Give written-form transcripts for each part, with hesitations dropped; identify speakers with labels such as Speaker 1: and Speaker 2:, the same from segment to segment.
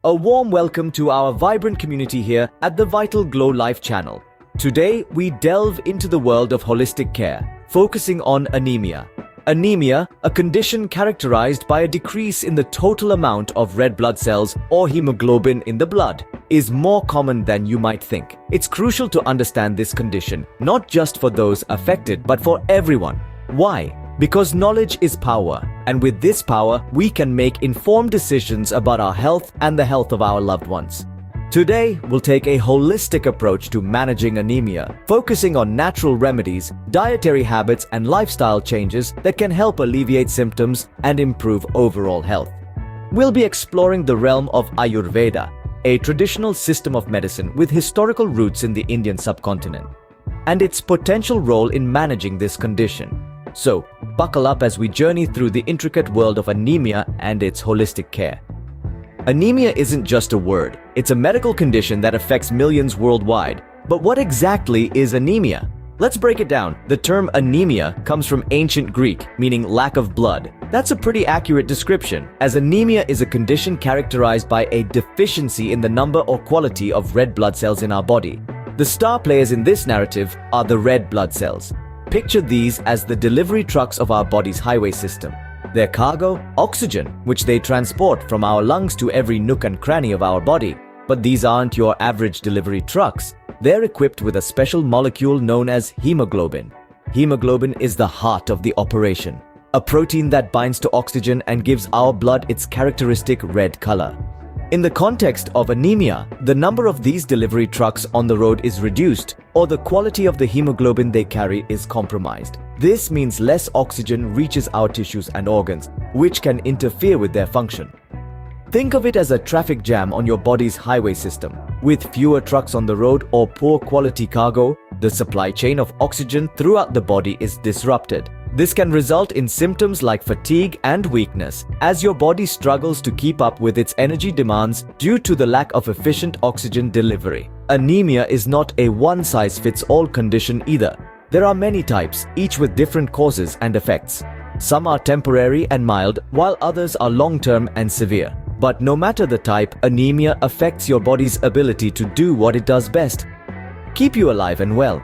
Speaker 1: A warm welcome to our vibrant community here at the VitalGlow Life channel. Today, we delve into the world of holistic care, focusing on anemia. Anemia, a condition characterized by a decrease in the total amount of red blood cells or hemoglobin in the blood, is more common than you might think. It's crucial to understand this condition, not just for those affected, but for everyone. Why? Because knowledge is power, and with this power, we can make informed decisions about our health and the health of our loved ones. Today, we'll take a holistic approach to managing anemia, focusing on natural remedies, dietary habits, and lifestyle changes that can help alleviate symptoms and improve overall health. We'll be exploring the realm of Ayurveda, a traditional system of medicine with historical roots in the Indian subcontinent, and its potential role in managing this condition. So, buckle up as we journey through the intricate world of anemia and its holistic care. Anemia isn't just a word, it's a medical condition that affects millions worldwide. But what exactly is anemia? Let's break it down. The term anemia comes from ancient Greek, meaning lack of blood. That's a pretty accurate description, as anemia is a condition characterized by a deficiency in the number or quality of red blood cells in our body. The star players in this narrative are the red blood cells. Picture these as the delivery trucks of our body's highway system. Their cargo, oxygen, which they transport from our lungs to every nook and cranny of our body. But these aren't your average delivery trucks. They're equipped with a special molecule known as hemoglobin. Hemoglobin is the heart of the operation, a protein that binds to oxygen and gives our blood its characteristic red color. In the context of anemia, the number of these delivery trucks on the road is reduced, or the quality of the hemoglobin they carry is compromised. This means less oxygen reaches our tissues and organs, which can interfere with their function. Think of it as a traffic jam on your body's highway system. With fewer trucks on the road or poor quality cargo, the supply chain of oxygen throughout the body is disrupted. This can result in symptoms like fatigue and weakness, as your body struggles to keep up with its energy demands due to the lack of efficient oxygen delivery. Anemia is not a one-size-fits-all condition either. There are many types, each with different causes and effects. Some are temporary and mild, while others are long-term and severe. But no matter the type, anemia affects your body's ability to do what it does best: keep you alive and well.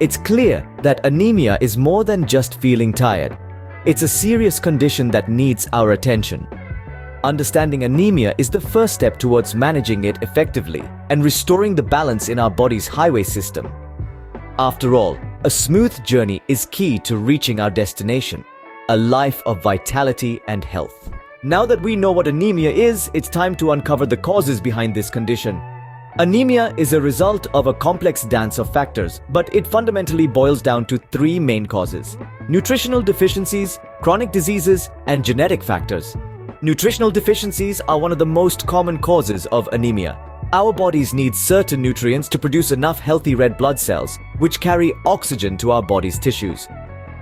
Speaker 1: It's clear that anemia is more than just feeling tired. It's a serious condition that needs our attention. Understanding anemia is the first step towards managing it effectively and restoring the balance in our body's highway system. After all, a smooth journey is key to reaching our destination, a life of vitality and health. Now that we know what anemia is, it's time to uncover the causes behind this condition. Anemia is a result of a complex dance of factors, but it fundamentally boils down to three main causes: nutritional deficiencies, chronic diseases, and genetic factors. Nutritional deficiencies are one of the most common causes of anemia. Our bodies need certain nutrients to produce enough healthy red blood cells, which carry oxygen to our body's tissues.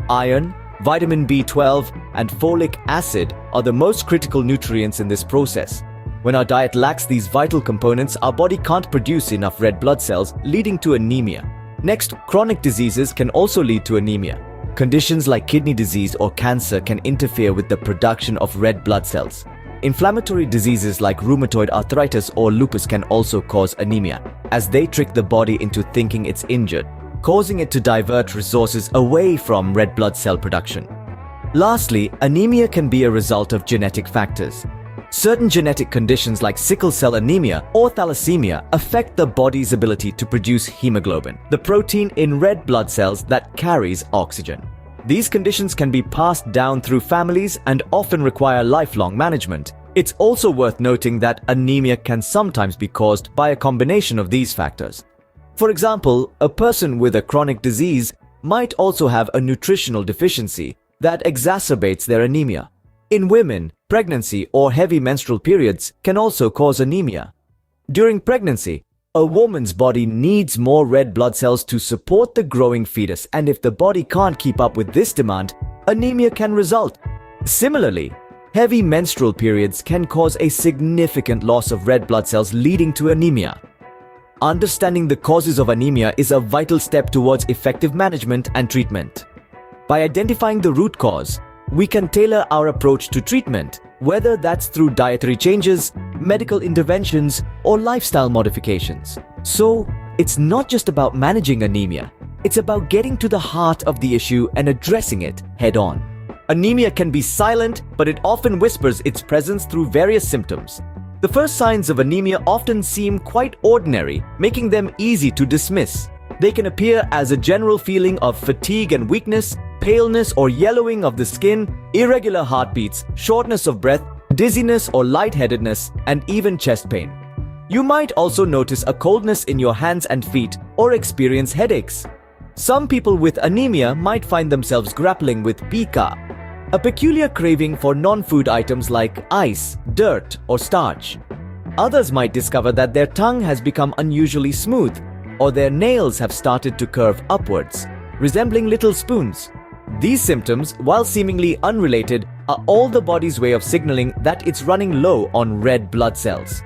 Speaker 1: Iron, vitamin B12, and folic acid are the most critical nutrients in this process. When our diet lacks these vital components, our body can't produce enough red blood cells, leading to anemia. Next, chronic diseases can also lead to anemia. Conditions like kidney disease or cancer can interfere with the production of red blood cells. Inflammatory diseases like rheumatoid arthritis or lupus can also cause anemia, as they trick the body into thinking it's injured, causing it to divert resources away from red blood cell production. Lastly, anemia can be a result of genetic factors. Certain genetic conditions like sickle cell anemia or thalassemia affect the body's ability to produce hemoglobin, the protein in red blood cells that carries oxygen. These conditions can be passed down through families and often require lifelong management. It's also worth noting that anemia can sometimes be caused by a combination of these factors. For example, a person with a chronic disease might also have a nutritional deficiency that exacerbates their anemia. In women, pregnancy or heavy menstrual periods can also cause anemia. During pregnancy, a woman's body needs more red blood cells to support the growing fetus, and if the body can't keep up with this demand, anemia can result. Similarly, heavy menstrual periods can cause a significant loss of red blood cells, leading to anemia. Understanding the causes of anemia is a vital step towards effective management and treatment. By identifying the root cause, we can tailor our approach to treatment, whether that's through dietary changes, medical interventions, or lifestyle modifications. So, it's not just about managing anemia, it's about getting to the heart of the issue and addressing it head on. Anemia can be silent, but it often whispers its presence through various symptoms. The first signs of anemia often seem quite ordinary, making them easy to dismiss. They can appear as a general feeling of fatigue and weakness, paleness or yellowing of the skin, irregular heartbeats, shortness of breath, dizziness or lightheadedness, and even chest pain. You might also notice a coldness in your hands and feet or experience headaches. Some people with anemia might find themselves grappling with pica, a peculiar craving for non-food items like ice, dirt, or starch. Others might discover that their tongue has become unusually smooth, or their nails have started to curve upwards, resembling little spoons. These symptoms, while seemingly unrelated, are all the body's way of signaling that it's running low on red blood cells.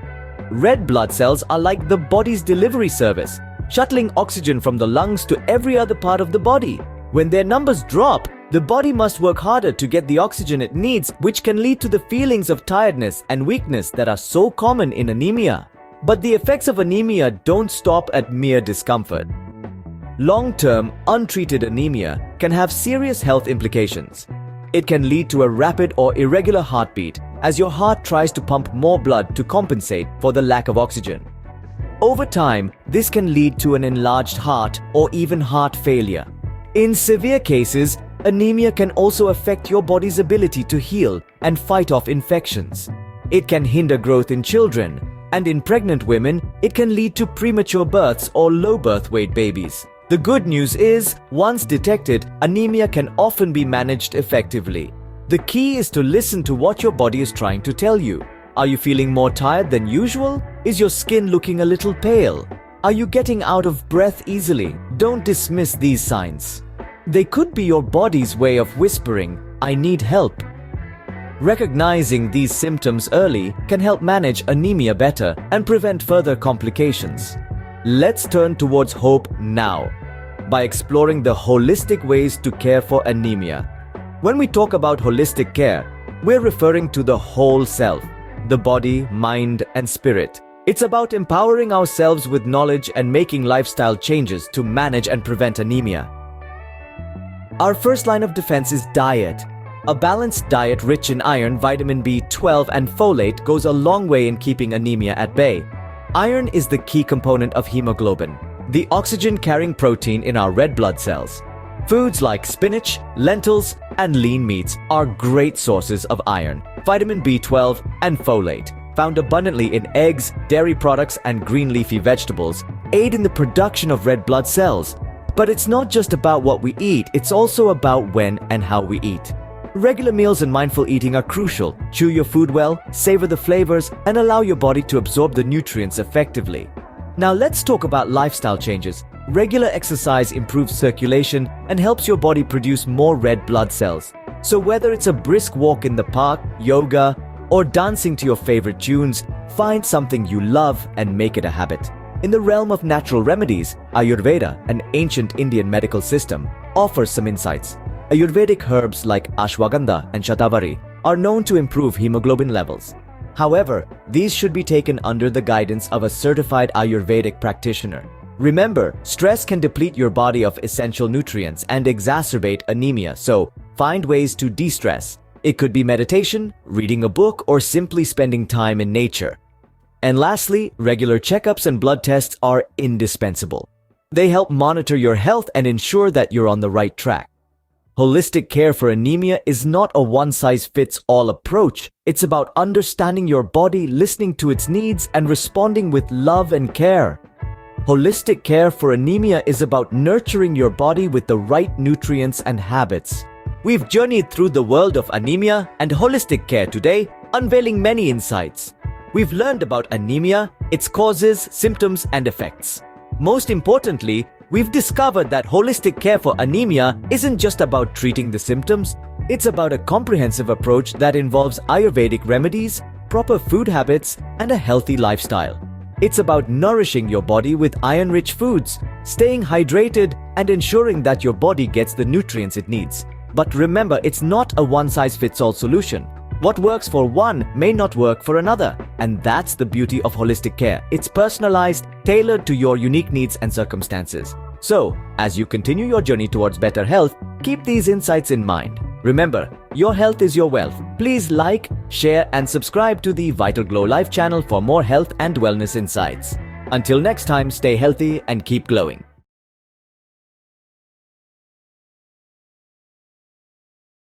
Speaker 1: Red blood cells are like the body's delivery service, shuttling oxygen from the lungs to every other part of the body. When their numbers drop, the body must work harder to get the oxygen it needs, which can lead to the feelings of tiredness and weakness that are so common in anemia. But the effects of anemia don't stop at mere discomfort. Long-term, untreated anemia can have serious health implications. It can lead to a rapid or irregular heartbeat as your heart tries to pump more blood to compensate for the lack of oxygen. Over time, this can lead to an enlarged heart or even heart failure. In severe cases, anemia can also affect your body's ability to heal and fight off infections. It can hinder growth in children, and in pregnant women, it can lead to premature births or low birth weight babies. The good news is, once detected, anemia can often be managed effectively. The key is to listen to what your body is trying to tell you. Are you feeling more tired than usual? Is your skin looking a little pale? Are you getting out of breath easily? Don't dismiss these signs. They could be your body's way of whispering, "I need help." Recognizing these symptoms early can help manage anemia better and prevent further complications. Let's turn towards hope now by exploring the holistic ways to care for anemia. When we talk about holistic care, we're referring to the whole self, the body, mind, and spirit. It's about empowering ourselves with knowledge and making lifestyle changes to manage and prevent anemia. Our first line of defense is diet. A balanced diet rich in iron, vitamin B12, and folate goes a long way in keeping anemia at bay. Iron is the key component of hemoglobin, the oxygen-carrying protein in our red blood cells. Foods like spinach, lentils, and lean meats are great sources of iron, vitamin B12, and folate. Found abundantly in eggs, dairy products, and green leafy vegetables, aid in the production of red blood cells. But it's not just about what we eat, it's also about when and how we eat. Regular meals and mindful eating are crucial. Chew your food well, savor the flavors, and allow your body to absorb the nutrients effectively. Now let's talk about lifestyle changes. Regular exercise improves circulation and helps your body produce more red blood cells. So whether it's a brisk walk in the park, yoga, or dancing to your favorite tunes, find something you love and make it a habit. In the realm of natural remedies, Ayurveda, an ancient Indian medical system, offers some insights. Ayurvedic herbs like ashwagandha and shatavari are known to improve hemoglobin levels. However, these should be taken under the guidance of a certified Ayurvedic practitioner. Remember, stress can deplete your body of essential nutrients and exacerbate anemia, so find ways to de-stress. It could be meditation, reading a book, or simply spending time in nature. And lastly, regular checkups and blood tests are indispensable. They help monitor your health and ensure that you're on the right track. Holistic care for anemia is not a one-size-fits-all approach. It's about understanding your body, listening to its needs, and responding with love and care. Holistic care for anemia is about nurturing your body with the right nutrients and habits. We've journeyed through the world of anemia and holistic care today, unveiling many insights. We've learned about anemia, its causes, symptoms, and effects. Most importantly, we've discovered that holistic care for anemia isn't just about treating the symptoms. It's about a comprehensive approach that involves Ayurvedic remedies, proper food habits, and a healthy lifestyle. It's about nourishing your body with iron-rich foods, staying hydrated, and ensuring that your body gets the nutrients it needs. But remember, it's not a one-size-fits-all solution. What works for one may not work for another, and that's the beauty of holistic care. It's personalized, tailored to your unique needs and circumstances. So, as you continue your journey towards better health, keep these insights in mind. Remember, your health is your wealth. Please like, share, and subscribe to the VitalGlow Life channel for more health and wellness insights. Until next time, stay healthy and keep glowing.